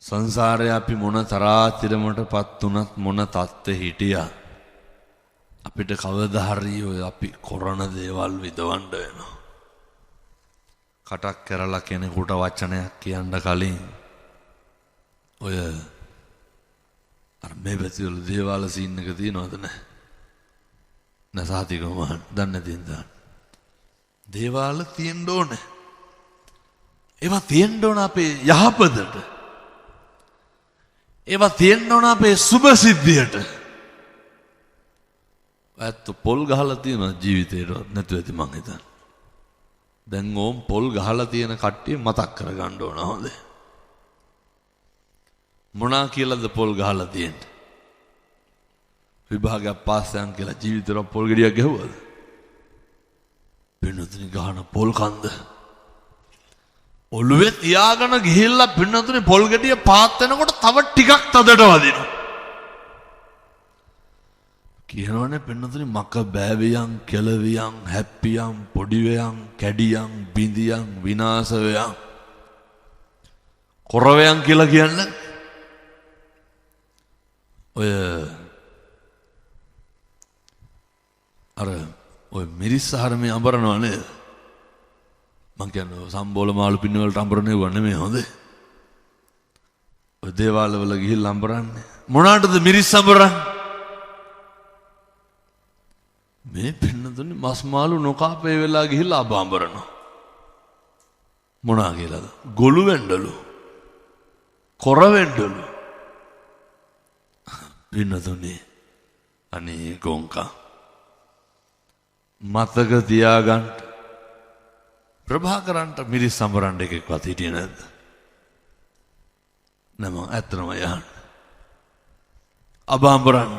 සංසාරේ අපි මොන තරාතිරමටපත් උනත් මොන තත්ත්වෙ හිටියා අපිට කවදා හරි ඔය අපි කරන දේවල් විදවන්න වෙනවා. කටක් කරලා කෙනෙකුට වචනයක් කියන්න කලින් ඔය අර මේ පැතිවල දේවාල සීන් එක තියෙනවද නැහැ? නැසාතිකම දන්නේ නැතිද? දේවාල තියෙන්න ඕනේ. ඒවා තියෙන්න ඕන අපේ යහපතට. ඒවා තියෙන්න ඕන අපේ සුභ සිද්ධියට. ඇත්ත පොල් ගහලා තියෙන ජීවිතේට නැතුව ඇති මං හිතන්නේ. දැන් ඕම් පොල් ගහලා තියෙන කට්ටිය මතක් කරගන්න ඕන හොඳ. මොනා කියලාද පොල් ගහලා තියෙන්නේ? විභාගයක් පාස් යන් කියලා ජීවිතේට පොල් ගෙඩියක් ගැහුවද? වෙනතුනි ගහන පොල් කන්ද. ඔළුවේ තියාගෙන ගිහිල්ලා පින්නතුනි පොල් ගෙඩිය පාත් වෙනකොට තව ටිකක් තදට වදිනවා. කියනවනේ පින්නතුනි මක බෑවියන් කෙලවියන් හැප්පියන් පොඩිවයන් කැඩියන් බිඳියන් විනාශවයන් කොරවයන් කියලා කියන්නේ ඔය මිරිස් ආහාරමේ අඹරනවා නේද? මං කියන්නේ සම්බෝල මාළු පින්න වලට අඹරන්නේ නෙමෙයි හොඳේ. ඔය දේවාල වල ගිහිල්ලා අඹරන්නේ මොනකටද මිරිස් අඹරන්නේ? මේ පින්නතුනි මස් මාළු නොකාපේ වෙලා ගිහිල්ලා අඹරනවා. මොනා කියලාද? ගොළු වෙන්නලු. කොර වෙන්නලු. පින්නතුනි අනේ ගොංකා මතක තියාගන්න ප්‍රභාකරන්ට මිරිස් සම්බරන්න එකෙක්වත් හිටියේ නැද්ද? නම ඇත්තම යහන් අබාම්බරන්න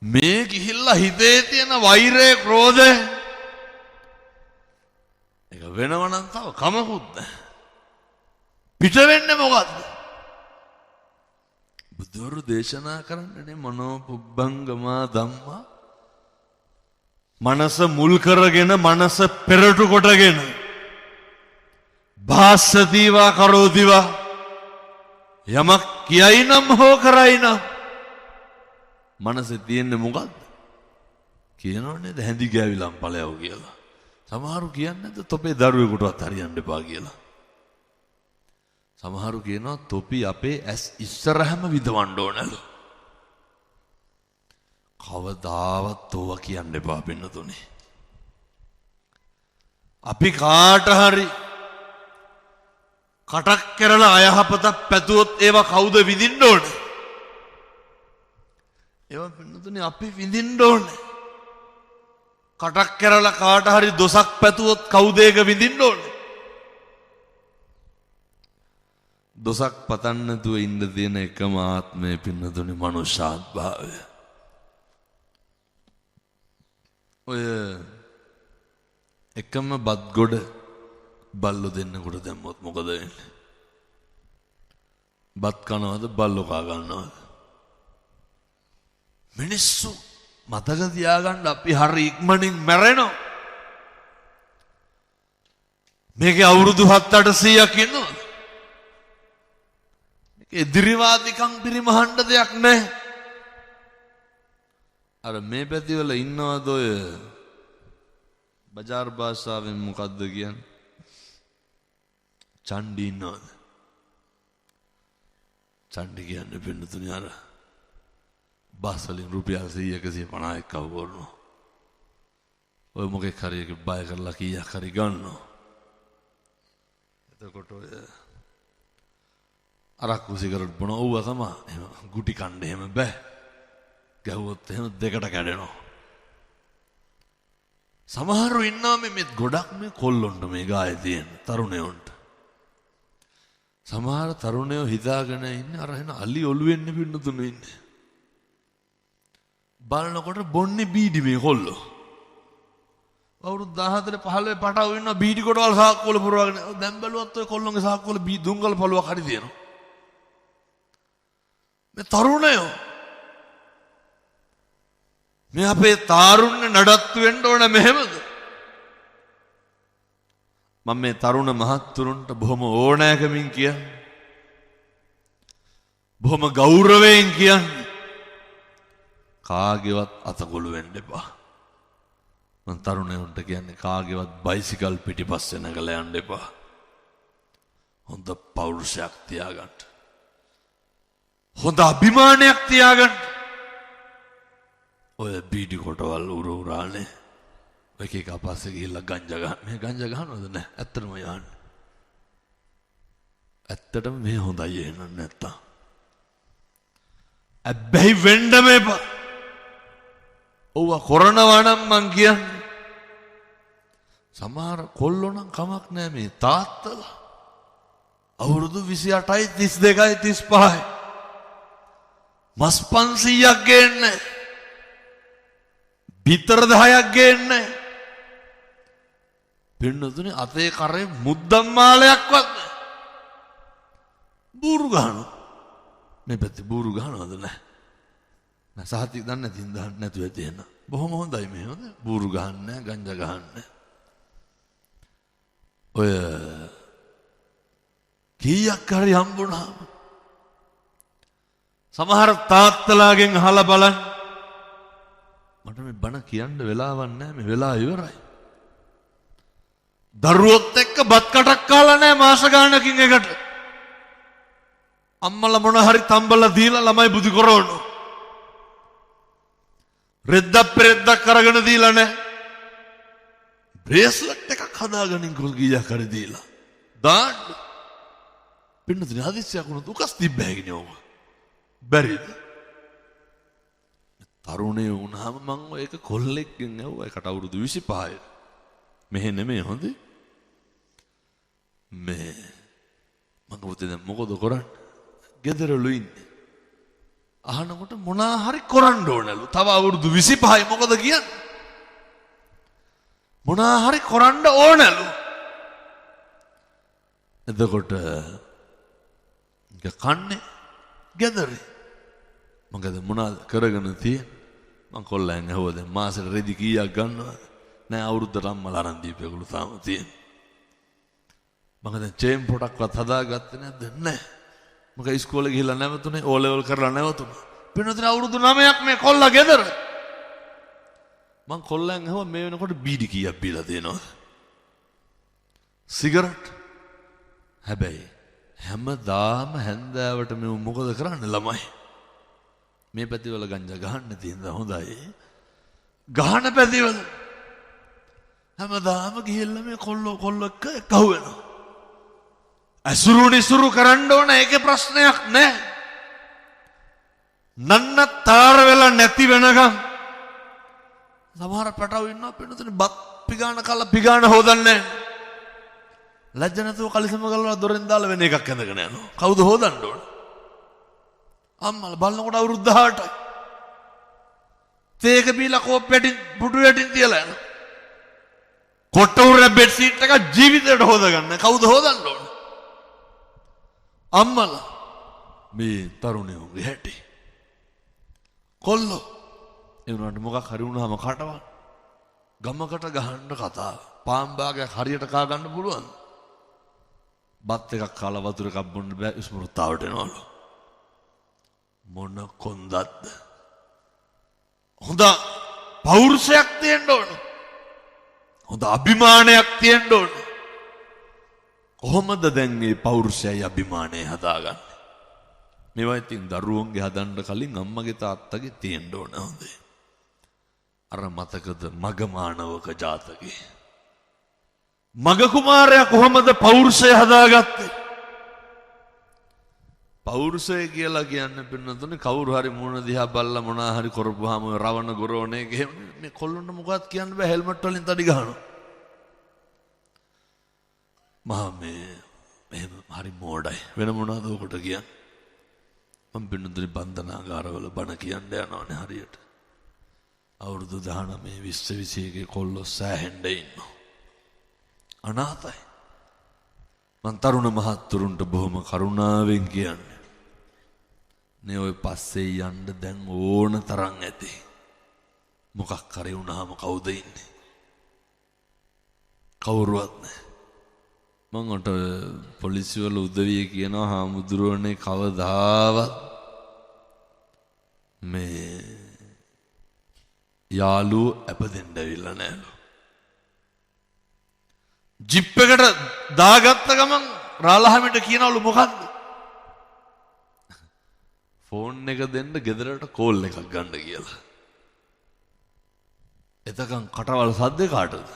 මේ ගිහිල්ලා හිතේ තියෙන වෛරය ක්‍රෝධය ඒක වෙනවනම් තව කමකුත් නැහැ. පිට වෙන්නේ මොකද්ද? බුදුරු දේශනා කරන්නේ මනෝ පුබ්බංගමා ධම්මා මනස මුල් කරගෙන මනස පෙරටු කොටගෙන භාස්සතිවා කරෝතිවා යමක් කියයි නම් හෝ කරයි නම් මනසේ තියෙන්නේ මොකද්ද? කියනවනේ හැඳි ගෑවිලම් ඵලයව කියලා. සමහරු කියන්නේ නැද්ද තොපේ දරුවෙකුටවත් හරියන්න එපා කියලා. සමහරු කියනවා තොපි අපේ ඇස් ඉස්සරහම විදවන්න ඕනලු. කවදාවත් ඕවා කියන්න එපා පින්නතුනේ. අපි කාට හරි කටක් කරලා අයහපතක් පැතුවොත් ඒවා කවුද විඳින්න ඕනේ? ඒවා පින්නතුනේ අපි විඳින්න ඕනේ. කටක් කරලා කාට හරි දොසක් පැතුවොත් කවුද ඒක විඳින්න ඕනේ? දොසක් පතන්න නැතුව ඉන්න තියෙන එකම ආත්මය පින්නතුනේ මනුෂ්‍යාත්භාවය. ඔය එකම බත් ගොඩ බල්ලෝ දෙන්නකොට දැම්මොත් මොකද වෙන්නේ? බත් කනවද බල්ලෝ කා ගන්නවද? මිනිස්සු මතක තියාගන්න අපි හරි ඉක්මනින් මැරෙනවා. මේකේ අවුරුදු 7-800ක් ඉන්නවද? මේකේ ඉදිරිවාදිකම් පිරිමහන්න දෙයක් නැහැ. අර මේ පැතිවල ඉන්නවද ඔය බජාර් භාෂාවෙන් මොකද්ද කියන්නේ? චණ්ඩි ඉන්නවද? චණ්ඩි කියන්නේ පින්නතුනේ අර බස් වලින් රුපියල් 100-150ක් කව කරනවා. ඔය මොකෙක් හරි එක බය කරලා කීයක් හරි ගන්නවා. එතකොට ඔය අරක්කු සිගරට් බොන ඕව තමයි. එහෙම ගුටි කන්න එහෙම බෑ. ගැහුවොත් එහෙම දෙකට කැඩෙනවා. සමහරව ඉන්නවා මේ ගොඩක් මේ කොල්ලොන්ට මේ ගායේ තියෙන තරුණයොන්ට. සමහර තරුණයෝ හිතාගෙන ඉන්නේ අර එන අලි ඔළුවෙන් පින්නතුනේ ඉන්නේ. බලනකොට බොන්නේ බීඩි මේ කොල්ලෝ. අවුරුදු 14-15 පටව ඉන්නවා බීඩි කොටවල් සාක්කුවල පුරවගෙන. දැන් බැලුවත් ඔය කොල්ලොන්ගේ සාක්කුවල දුංගල පළුවක් හරි තියෙනවා. මේ තරුණයෝ මේ අපේ තාරුණ්‍ය නඩත්තු වෙන්න ඕන මෙහෙමද? මම මේ තරුණ මහත්තුරුන්ට බොහොම ඕනෑකමින් කියන්නේ බොහොම ගෞරවයෙන් කියන්නේ කාගේවත් අතකොළු වෙන්න එපා. මං තරුණයන්ට කියන්නේ කාගේවත් බයිසිකල් පිටිපස්සේ නැගලා යන්න එපා. හොඳ පෞරුෂයක් තියාගන්න. හොඳ අභිමානයක් තියාගන්න. ඔය බීඩි කොටවල් උරානේ එක එක පස්සේ ගිහිල්ලා ගංජා ගන්න. මේ ගංජා ගන්නවද නැහැ? ඇත්තටම යන්න. ඇත්තටම මේ හොඳයි එහෙනම් නැත්තම්. අබ්බැහි වෙන්න මේපා. ඔව්ව කරනවා නම් මං කියන්නේ. සමහර කොල්ලෝ නම් කමක් නැහැ මේ තාත්තලා. අවුරුදු 28යි 32යි 35යි. මස් 500ක් ගේන්නේ. බිතර 10ක් ගේන්නේ. පින්නතුනේ අතේ කරේ මුද්දම් මාලයක්වත් නැහැ. බూరు ගහනවා. මේ පැත්තේ බూరు ගහනවද නැහැ. නෑ සහතික දන්නේ නැති ඉඳන් නැතුව ඇති එන්න. බොහොම හොඳයි මේ හොඳ. බూరు ගහන්නේ ගංජා ගහන්නේ. ඔය කීයක් හරි හම්බුණාම සමහර තාත්තලාගෙන් අහලා බලන්න. මට මේ බණ කියන්න වෙලාවක් නැහැ මේ වෙලාව ඉවරයි. දරුවොත් එක්ක බත් කටක් කාලා නැහැ මාස ගානකින් එකට. අම්මලා මොන හරි තම්බලා දීලා ළමයි බුදි කරවනවා. රෙද්දක් පෙරෙද්දක් කරගෙන දීලා නැහැ. බ්‍රේස්ලට් එකක් හදාගනින් කොල් ගියක් හරි දීලා. දාන්න. පින්නතුනේ හදිස්සියක් වුණොත් උකස් තිබ්බෑගෙන ඕක. බැරිද? තරුණේ වුණාම මං ඔය එක කොල්ලෙක්ගෙන් ඇහුවා. ඒකට අවුරුදු 25යි. මෙහෙ නෙමෙයි හොඳේ. මේ මං උත්තේ දැන් මොකද කරන්නේ? ගෙදරලු ඉන්නේ. අහනකොට මොනා හරි කරන්න ඕනලු. තව අවුරුදු 25යි මොකද කියන්නේ? මොනා හරි කරන්න ඕනලු. එතකොට කන්නේ ගෙදරේ. මං ගද මොනවද කරගෙන තියෙන්නේ? මං කොල්ලෙන් ඇහුවා දැන් මාසෙට රෙදි කීයක් ගන්නවද? නෑ අවුරුද්දට අම්මලා අරන් දීපේගලු තාම තියෙන්නේ. මං දැන් චේන් පොටක්වත් හදාගත්තේ නැද්ද? නෑ. මගේ ඉස්කෝලේ ගිහිල්ලා නැවතුනේ ඕ ලෙවල් කරලා නැවතුණා. පින්නතර අවුරුදු 9ක් මේ කොල්ලා ගෙදර. මං කොල්ලෙන් ඇහුවා මේ වෙනකොට බීඩි කීයක් බීලා තියෙනවද? සිගරට්. හැබැයි හැමදාම හැන්දෑවට මේ මොකද කරන්නේ ළමයි? මේ පැතිවල ගංජා ගහන්න තියෙනද හොඳයි. ගහන පැතිවල හැමදාම ගිහිල්ලා මේ කොල්ලෝ එක්ක එකහුව වෙනවා. අසුරු නිසුරු කරන්න ඕන ඒකේ ප්‍රශ්නයක් නැහැ. නන්නතර වෙලා නැති වෙනකම් සමහර පැටව ඉන්නවා පින්නතුනේ බත් පිගාන කල්ලා පිගාන හොදන්නේ. ලැජ්ජ නැතුව කලිසම ගලවලා දොරෙන් දාලා වෙන එකක් ඇඳගෙන යනවා. කවුද හොදන්න ඕන? අම්මලා බලනකොට අවුරුදු 18යි. තේක බීලා කෝප්පෙටින් පුඩු යටින් තියලා යනවා. කොට්ටුර බෙඩ් සීට් එක ජීවිතේට හොදගන්න. කවුද හොදන්න ඕන? අම්මලා. මේ තරුණයෝගේ හැටි. කොල්ලෝ. ඒ වුණාට මොකක් හරි වුණාම කටවල්. ගමකට ගහන්න කතාව. පාම්බාගයක් හරියට කා ගන්න පුළුවන්. බත් එකක් කාලා වතුර එකක් බොන්න බෑ ස්මෘතාවට එනවලු. මොන කොන්දක්ද? හොඳ පෞරුෂයක් තියෙන්න ඕන. හොඳ අභිමානයක් තියෙන්න ඕන. කොහොමද දැන් මේ පෞරුෂයයි අභිමානය හදාගන්නේ? මේවා ඉතින් දරුවන්ගේ හදන්න කලින් අම්මගේ තාත්තගේ තියෙන්න ඕන හොඳේ. අර මතකද මග මානවක ජාතකේ? මග කුමාරයා කොහොමද පෞරුෂය හදාගත්තේ? පෞරුෂය කියලා කියන්නේ පින්නතුනේ කවුරු හරි මුණ දිහා බල්ලා මොනා හරි කරපුවාම රවණ ගොරෝනේ ගෙහෙම මේ කොල්ලොන්ට මොකවත් කියන්න බෑ හෙල්මට් වලින් තඩි ගහනවා. මහා මෙහෙම හරි මෝඩයි. වෙන මොනවද උකට කියන්නේ? මම පින්නතුනේ බන්ධනාගාරවල බණ කියන්න යනවානේ හරියට. අවුරුදු 19 20 21 කොල්ලෝ සෑහෙන්න ඉන්නවා. අනාථයි. මං තරුණ මහත්තුරුන්ට බොහොම කරුණාවෙන් කියන්නේ. නේ ඔය පස්සේ යන්න දැන් ඕන තරම් ඇති. මොකක් හරි වුණාම කවුද ඉන්නේ? කවුරුවත් නැහැ. මං අට පොලිසිය වල උදවිය කියනවා හාමුදුරුවනේ කවදාවත් මේ යාලු අපදෙන්න ඇවිල්ලා නෑලු. ජිප් එකට දාගත්ත ගමන් රාලහාමිට කියනවලු මොකද්ද? ෆෝන් එක දෙන්න ගෙදරට කෝල් එකක් ගන්න කියලා. එතකන් කටවල් සද්ද කාටද?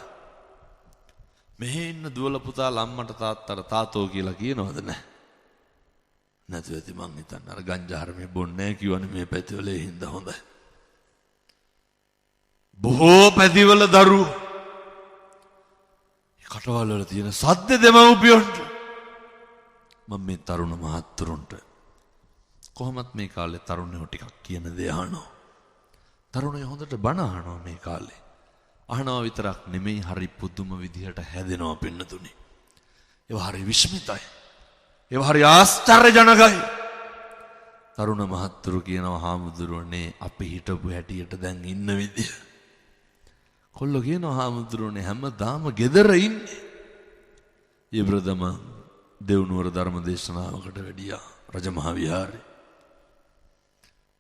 මෙහෙ ඉන්න දුවල පුතාලා අම්මට තාත්තට තාතෝ කියලා කියනවද නැහැ? නැතුව ඇති මං හිතන්නේ අර ගංජා හරමේ බොන්නේ නැහැ කියවනේ මේ පැතිවලේ හින්දා හොඳයි. බොහෝ පැතිවල දරුවෝ කටවල් වල තියෙන සද්ද දෙමව්පියන්ට මම මේ තරුණ මහත්තුරුන්ට කොහොමත් මේ කාලේ තරුණයෝ ටිකක් කියන දේ අහනවා. තරුණයෝ හොඳට බණ අහනවා මේ කාලේ. අහනවා විතරක් නෙමෙයි හරි පුදුම විදිහට හැදෙනවා පින්නතුනි. ඒවා හරි විස්මිතයි. ඒවා හරි ආශ්චර්යජනකයි. තරුණ මහත්තුරු කියනවා හාමුදුරුවනේ අපි හිටපු හැටියට දැන් ඉන්න විදිය. කොල්ලෝ කියනවා හාමුදුරුවනේ හැමදාම ගෙදර ඉන්නේ. ඊබ්‍රදම දෙව්නුවර ධර්ම දේශනාවකට වැඩියා රජමහා විහාරේ.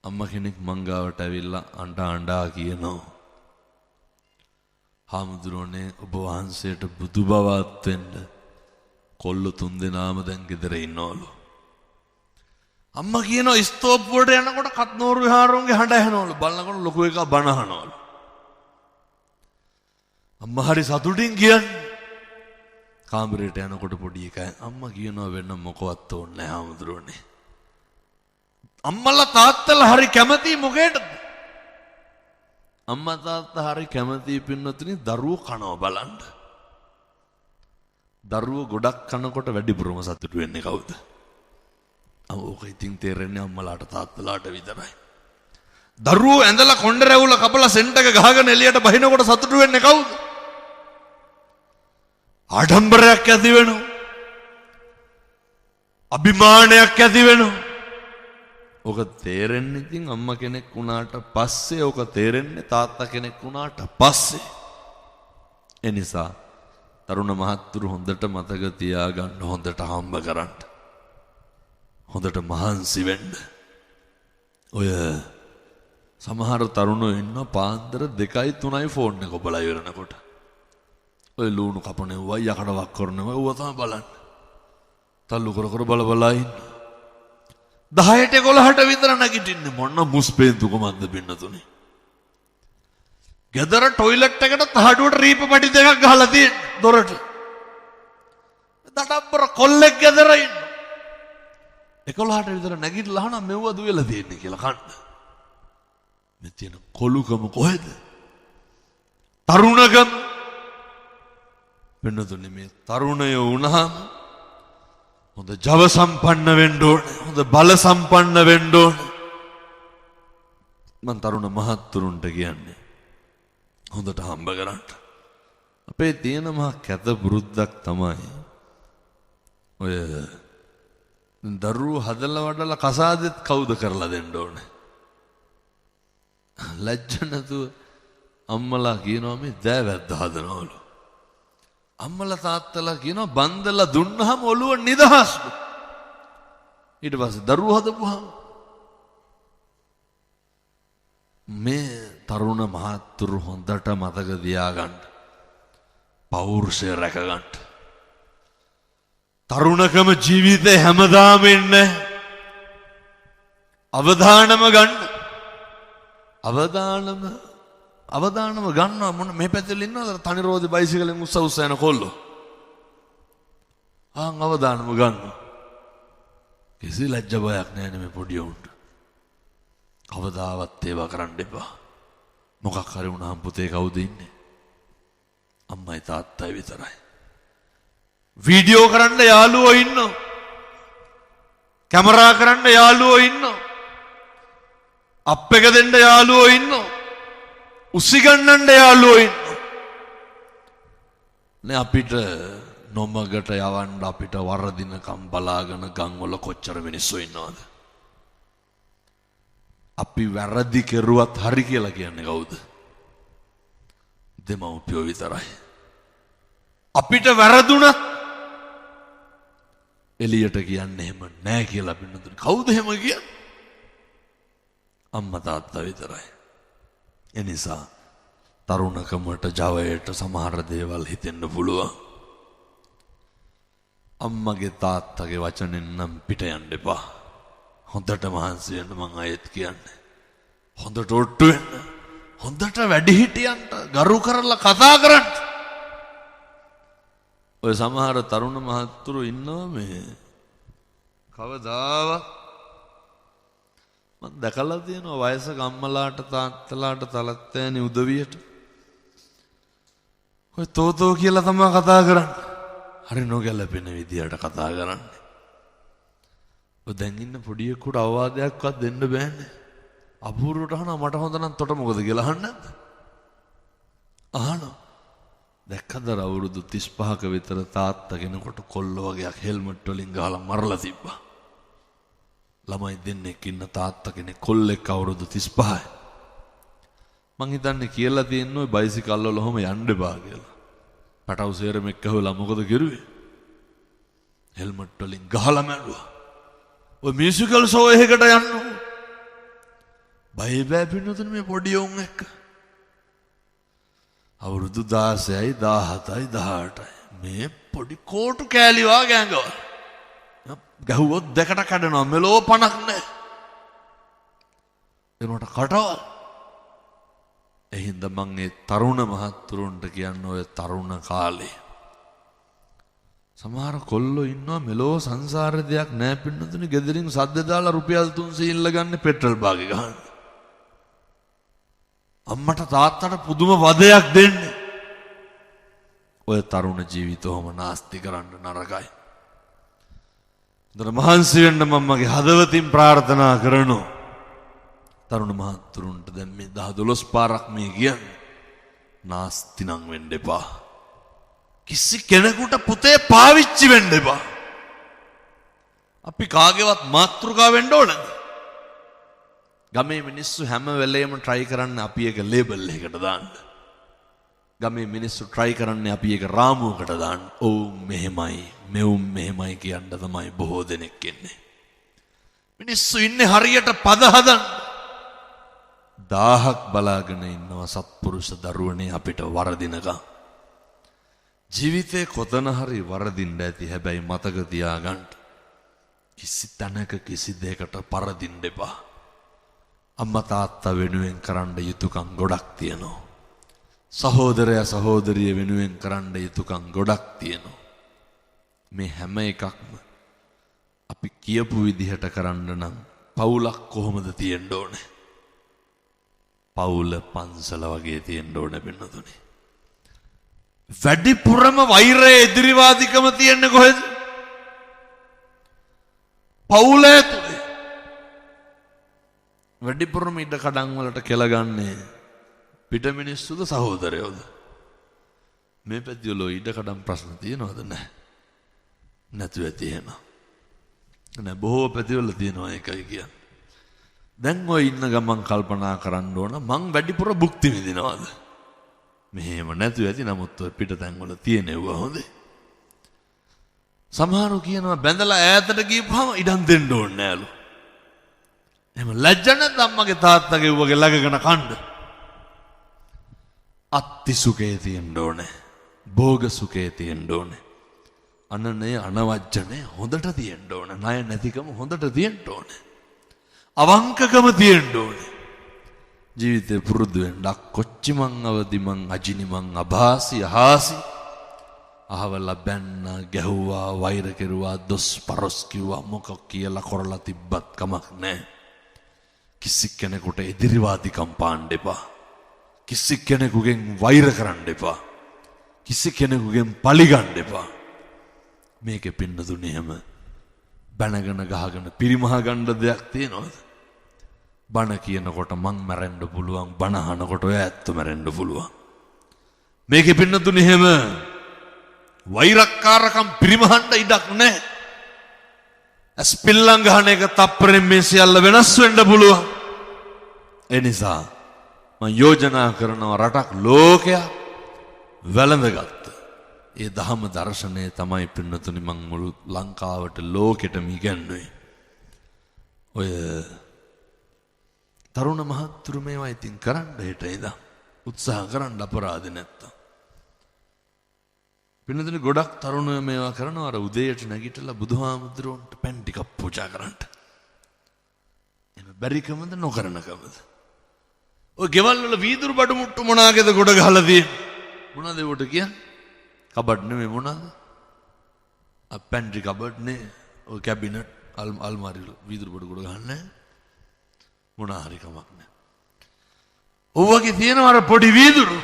අම්මා කෙනෙක් මංගාවට ඇවිල්ලා අඬා කියනවා හාමුදුරුවනේ ඔබ වහන්සේට බුදු බවත් වෙන්න කොල්ලෝ 3 දෙනාම දැන් ගෙදර ඉන්නවලු. අම්මා කියනවා ස්තෝප්පුවට යනකොට කත්නෝරු විහාරෝන්ගේ හඬ ඇහෙනවලු. බලනකොට ලොකු එකක් බණ අහනවලු. අම්මා හරි සතුටින් කියන්නේ. කාමරේට යනකොට පොඩි එකා අම්මා කියනවා වෙන මොකවත් ඕනේ නැහැ හාමුදුරුවනේ. අම්මලා තාත්තලා හරි කැමති මොකේද? අම්මා තාත්තා හරි කැමති පින්නතුනි දරුවෝ කනවා බලන්න. දරුවෝ ගොඩක් කනකොට වැඩිපුරම සතුටු වෙන්නේ කවුද? ඕක ඉතින් තේරෙන්නේ අම්මලාට තාත්තලාට විතරයි. දරුවෝ ඇඳලා කොණ්ඩ රැවුල කපලා සෙන්ට් එක ගහගෙන එළියට බහිනකොට සතුටු වෙන්නේ කවුද? ආඩම්බරයක් ඇති වෙනවා. අභිමානයක් ඇති වෙනවා. ඕක තේරෙන්නේ ඉතින් අම්මා කෙනෙක් වුණාට පස්සේ, ඕක තේරෙන්නේ තාත්තා කෙනෙක් වුණාට පස්සේ. ඒ නිසා තරුණ මහත්තුරු හොඳට මතක තියාගන්න, හොඳට හම්බ කරන්න, හොඳට මහන්සි වෙන්න. ඔය සමහර තරුණයෝ ඉන්න පාන්දර 2යි 3යි ෆෝන් එක ඔබලා ඉවරනකොට ඔය ලුණු කපනවා යකඩ වක් කරනවා ඌව තමයි බලන්න. තල්ලු කර කර බල බලා ඉන්න. 10ට 11ට විතර නැගිටින්නේ මොන මුස්පේන්තුකමක්ද පින්නතුනේ. ගෙදර টয়ලට් එකට තහඩුවට රීප පඩි දෙකක් ගහලා තියෙන දොරට. දඩබ්බර කොල්ලෙක් ගෙදර ඉන්න. 11ට විතර නැගිටලා අහනවා මෙව්ව දුවලා තියෙන්නේ කියලා කන්න. මේ තියෙන කොලුකම කොහෙද? තරුණකම. වෙනතුනේ මේ තරුණයෝ වුණාම හොඳ ජව සම්පන්න වෙන්න ඕනේ, හොඳ බල සම්පන්න වෙන්න ඕනේ. මම තරුණ මහත්තුරුන්ට කියන්නේ හොඳට හම්බ කරන්න. අපේ තියෙන මහා කැත පුරුද්දක් තමයි ඔය දරුවෝ හදලා වඩලා කසාදෙත් කවුද කරලා දෙන්න ඕනේ. ලැජ්ජ නැතුව අම්මලා කියනවා මේ දෑවැද්ද හදනවලු. අම්මලා තාත්තලා කියනවා බන්දලා දුන්නාම ඔළුව නිදහස්ලු. ඊට පස්සේ දරුවෝ හදපුවාම මේ තරුණ මහත්තුරු හොඳට මතක තියාගන්න, පෞරුෂය රැකගන්න. තරුණකම ජීවිතේ හැමදාම ඉන්නේ. අවදානම ගන්න. අවදානම ගන්නවා. මොන මේ පැත්තේ ඉන්නවද තනි රෝදේ බයිසිකලෙන් උස්ස යන කොල්ලෝ. අවදානම ගන්නවා. කිසි ලැජ්ජ බයක් නැහැ මේ පොඩි උන්ට. කවදාවත් ඒවා කරන්න එපා. මොකක් හරි වුණාම පුතේ කවුද ඉන්නේ? අම්මයි තාත්තයි විතරයි. වීඩියෝ කරන්න යාළුවෝ ඉන්නවා. කැමරා කරන්න යාළුවෝ ඉන්නවා. අප් එක දෙන්න යාළුවෝ ඉන්නවා. උසිගන්නන්න යාළුවෝ ඉන්නවා. නේ අපිට නොමගට යවන්න අපිට වරදිනකම් බලාගෙන ගම් වල කොච්චර මිනිස්සු ඉන්නවද? අපි වැරදි කෙරුවත් හරි කියලා කියන්නේ කවුද? දෙමව්පියෝ විතරයි. අපිට වැරදුනත් එළියට කියන්නේ එහෙම නෑ කියලා පින්නතුනි. කවුද එහෙම කියන්නේ? අම්මා තාත්තා විතරයි. ඒ නිසා තරුණකමට ජවයට සමහර දේවල් හිතෙන්න පුළුවන්. අම්මගේ තාත්තගේ වචනෙන් නම් පිට යන්න එපා. හොඳට මහන්සි වෙන්න මං ආයෙත් කියන්නේ. හොඳට ඔට්ටු වෙන්න. හොඳට වැඩිහිටියන්ට ගරු කරලා කතා කරන්න. ඔය සමහර තරුණ මහත්තුරු ඉන්නවා මේ කවදාවත් මම දැකලා තියෙනවා වයසක අම්මලාට තාත්තලාට තලත්තෑනි උදවියට ඔය තෝතෝ කියලා තමයි කතා කරන්නේ. හරි නොගැලපෙන විදියට කතා කරන්නේ. ඔය දැන් ඉන්න පොඩියෙකුට අවවාදයක්වත් දෙන්න බෑනේ. අපූර්වට අහනවා මට හොඳ නම් තොට මොකද කියලා අහන්නේ නැද්ද? අහනවා. දැක්කද අවුරුදු 35ක විතර තාත්තා කෙනෙකුට කොල්ල වගේක් හෙල්මට් වලින් ගහලා මරලා තිබ්බා. ළමයි දෙන්නෙක් ඉන්න තාත්තා කෙනෙක් කොල්ලෙක් අවුරුදු 35යි. මං හිතන්නේ කියලා තියෙන්නේ ඔය බයිසිකල් වල ඔහොම යන්න බා කියලා. පැටව සේරමෙක් ගහලා මොකද කරුවේ? හෙල්මට් වලින් ගහලා මැරුවා. ඔය මියුසිකල් ෂෝ එකකට යන්න බය බෑ පින්නතුනේ මේ පොඩි උන් එක්ක. අවුරුදු 16යි 17යි 18යි මේ පොඩි කෝටු කෑලි වාගේ ඇඟවල. ගහුවොත් දෙකට කඩනවා මෙලෝ පණක් නැහැ. එනකොට කටවල්. එහින්ද මං ඒ තරුණ මහත්තුරුන්ට කියන්නේ ඔය තරුණ කාලේ සමහර කොල්ලෝ ඉන්නවා මෙලෝ සංසාර දෙයක් නැහැ පින්නතුනේ ගෙදරින් සද්ද දාලා රුපියල් 300 ඉල්ල ගන්න පෙට්‍රල් බාගේ ගහන්න. අම්මට තාත්තට පුදුම වදයක් දෙන්නේ. ඔය තරුණ ජීවිතවම නාස්ති කරන්න නරකයි. දර මහන්සි වෙන්න මම මගේ හදවතින් ප්‍රාර්ථනා කරනවා. තරුණ මහත්තුරුන්ට දැන් මේ 10-12 පාරක් මේ කියන්නේ. නාස්ති නම් වෙන්න එපා. කිසි කෙනෙකුට පුතේ පාවිච්චි වෙන්න එපා. අපි කාගේවත් මාතෘකා වෙන්න ඕනද? ගමේ මිනිස්සු හැම වෙලේම try කරන්නේ අපි එක ලේබල් එකකට දාන්න. ගමේ මිනිස්සු try කරන්නේ අපි එක රාමුවකට දාන්න. ඔව් මෙහෙමයි, මෙවුම් මෙහෙමයි කියන්න තමයි බොහෝ දෙනෙක් ඉන්නේ. මිනිස්සු ඉන්නේ හරියට පද හදන්න. 1000ක් බලාගෙන ඉන්නවා සත්පුරුෂ දරුවනේ අපිට වරදිනකම්. ජීවිතේ කොතන හරි වරදින්න ඇති. හැබැයි මතක තියාගන්න. කිසි තැනක කිසි දෙයකට පරදින්න එපා. අම්මා තාත්තා වෙනුවෙන් කරන්න යුතුයකම් ගොඩක් තියෙනවා. සහෝදරයා සහෝදරිය වෙනුවෙන් කරන්න යුතුයකම් ගොඩක් තියෙනවා. මේ හැම එකක්ම අපි කියපු විදිහට කරන්න නම් පවුලක් කොහොමද තියෙන්න ඕනේ? පවුල පන්සල වගේ තියෙන්න ඕනේ වෙනතුනේ. වැඩිපුරම වෛරය එදිරිවාදිකම තියෙන්නේ කොහෙද? පවුලේ තුනේ. වැඩිපුරම ඉඩ කඩන් වලට කෙලගන්නේ පිට මිනිස්සුද සහෝදරයෝද? මේ පැතිවල ඉඩ කඩන් ප්‍රශ්න තියෙනවද? නැහැ. නැතුව ඇති එහෙම. නෑ බොහෝ පැතිවල තියෙනවා ඒකයි කියන්නේ. දැන් ඔය ඉන්න ගමන් කල්පනා කරන්න ඕන මං වැඩිපුර භුක්ති විඳිනවද? මෙහෙම නැතුව ඇති. නමුත් ඔය පිටතැන් වල තියෙනවා හොඳේ. සමහරව කියනවා බැඳලා ඈතට ගියපුවම ඉඩම් දෙන්න ඕනේ නෑලු. එහෙම ලැජ්ජ නැද්ද අම්මගේ තාත්තගේ වගේ ළඟගෙන කන්න? අත්ති සුඛේ තියෙන්න ඕනේ. භෝග සුඛේ තියෙන්න ඕනේ. අනනේ අනවජ්ජනේ හොඳට තියෙන්න ඕනේ. ණය නැතිකම හොඳට තියෙන්න ඕනේ. අවංකකම තියෙන්න ඕනේ. ජීවිතේ පුරුදු වෙන්න කොච්චි මං අවදි මං අජිනි මං අභාසි අහාසි අහවල බැන්න ගැහුවා වෛර කෙරුවා දොස් පරොස් කිව්වා මොකක් කියලා කරලා තිබ්බත් කමක් නැහැ. කිසි කෙනෙකුට එදිරිවාදිකම් පාන්න එපා. කිසි කෙනෙකුගෙන් වෛර කරන්න එපා. කිසි කෙනෙකුගෙන් පලි ගන්න එපා. මේකේ පින්නතුනේ හැම බැනගෙන ගහගෙන පිරිමහ ගන්න දෙයක් තියනවද? බණ කියනකොට මං මැරෙන්න පුළුවන්. බණ අහනකොට ඔය ඇත්ත මැරෙන්න පුළුවන්. මේකේ පින්නතුනේ හැම වෛරක්කාරකම් පිරිමහන්න ඉඩක් නැහැ. ස්පිල්ලම් ගහන එක තප්පරෙන් මේ සියල්ල වෙනස් වෙන්න පුළුවන්. ඒ නිසා මම යෝජනා කරනවා රටක් ලෝකයක් වැළඳගත්ත ඒ දහම දර්ශනය තමයි පින්නතුනි මම මුළු ලංකාවට ලෝකෙටම ඉගැන්වුවේ. ඔය තරුණ මහත්තුරු මේවා ඉතින් කරන්න හිට ඉඳන් උත්සාහ කරන්න අපරාධ නැත්තම්. පින්නතුනි ගොඩක් තරුණයෝ මේවා කරනවා අර උදේට නැගිටලා බුදුහාමුදුරුවන්ට පෑන් ටිකක් පූජා කරන්න. එහෙම බැරිකමද නොකරනකමද? ඔය ගෙවල් වල වීදුරු බඩු මුට්ටු මොනාගේද ගොඩ ගහලා තියෙන්නේ? මොනවද ඒවට කියන්නේ? කබඩ් නෙමෙයි මොනවද? පැන්ට්‍රි කබඩ් නේ. ඔය කැබිනට් අල්මාරි වල වීදුරු බඩු ගොඩ ගහන්නේ මොනා හරි කමක් නැහැ. ඔවගේ තියෙනවා අර පොඩි වීදුරු.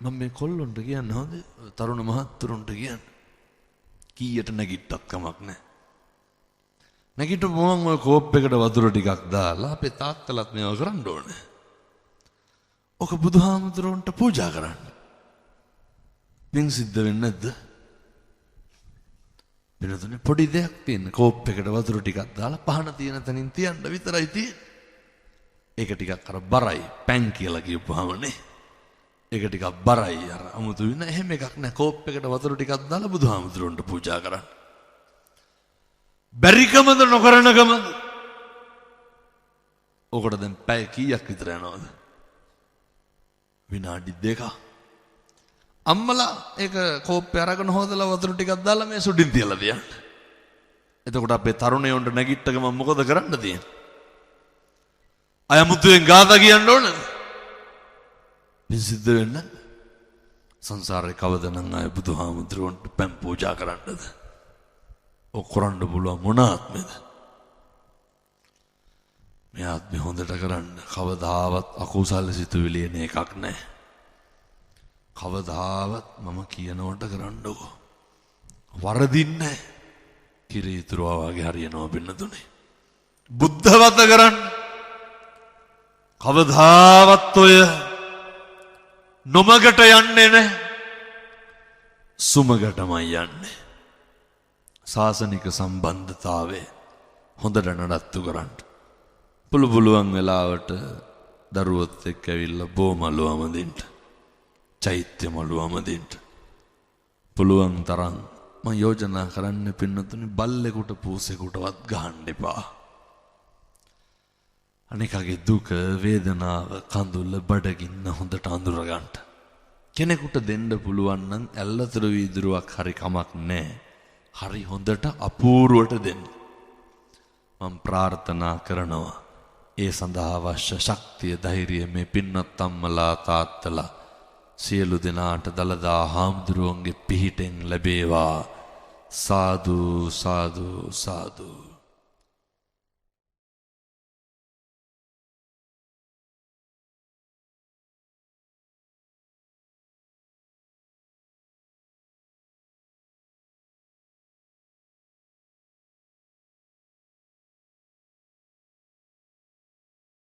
මම මේ කොල්ලොන්ට කියන්න හොඳ තරුණ මහත්තුරුන්ට කියන්න. කීයට නැගිට්ටත් කමක් නැහැ. නැගිටපු මම ඔය කෝප් එකට වතුර ටිකක් දාලා අපේ තාත්තලත් මේවා කරන්න ඕනේ. ඔක බුදුහාමුදුරුවන්ට පූජා කරන්න. පින් සිද්ධ වෙන්නේ නැද්ද? වෙනතුනේ පොඩි දෙයක් තියෙන කෝප් එකට වතුර ටිකක් දාලා පහන තියෙන තැනින් තියන්න විතරයි තියෙන්නේ. ඒක ටිකක් අර බරයි පැන් කියලා කියපුවාමනේ. ඒක ටිකක් බරයි අර 아무තු වෙන එහෙම එකක් නෑ. කෝප් එකට වතුර ටිකක් දාලා බුදුහාමුදුරුවන්ට පූජා කරන්න. බැරිකමද නොකරනකමද? ඔකට දැන් පැය කීයක් විතර යනවද? විනාඩි 2ක්. අම්මලා ඒක කෝප්පේ අරගෙන හොදලා වතුර ටිකක් දාලා මේ සුඩින් තියලා තියන්න. එතකොට අපේ තරුණයන්ට නැගිට්ටක මම මොකද කරන්න තියෙන්නේ? අයමුතුෙන් ගාථා කියන්න ඕනද? පිසිද්ද වෙන්න සංසාරේ කවදනම් ආය බුදුහාමුදුරුවන්ට පෑන් පූජා කරන්නද? ඔක් කරන්න පුළුවන් මොන ආත්මෙද? මේ ආත්මෙ හොඳට කරන්න කවදාවත් අකුසල සිතුවිලි එන එකක් නැහැ. කවදාවත් මම කියනවට කරන්නකෝ. වරදින්නේ නැහැ. කිරීතුරුවා වගේ හරියනවා පින්නතුනේ. බුද්ධවත කරන්න. කවදාවත් ඔය නොමගට යන්නේ නැහැ. සුමගටමයි යන්නේ. සාසනික සම්බන්ධතාවය හොඳට නඩත්තු කරන්න. පුළුවන් වෙලාවට දරුවොත් එක්ක ඇවිල්ලා බෝමලුවම දෙන්න. චෛත්‍ය මළුවම දෙන්න. පුළුවන් තරම් මම යෝජනා කරන්න පින්නතුනේ බල්ලෙකුට පූසෙකුටවත් ගහන්න එපා. අනිකගේ දුක වේදනාව කඳුල බඩගින්න හොඳට අඳුර ගන්න. කෙනෙකුට දෙන්න පුළුවන් නම් ඇල්ලතර වීදුරුවක් හරි කමක් නැහැ. හරි හොඳට අපූර්වට දෙන්න. මම ප්‍රාර්ථනා කරනවා ඒ සඳහා අවශ්‍ය ශක්තිය ධෛර්යය මේ පින්වත් අම්මලා තාත්තලා සියලු දෙනාට දලදා හාමුදුරුවන්ගේ පිහිටෙන් ලැබේවා. සාදු සාදු සාදු.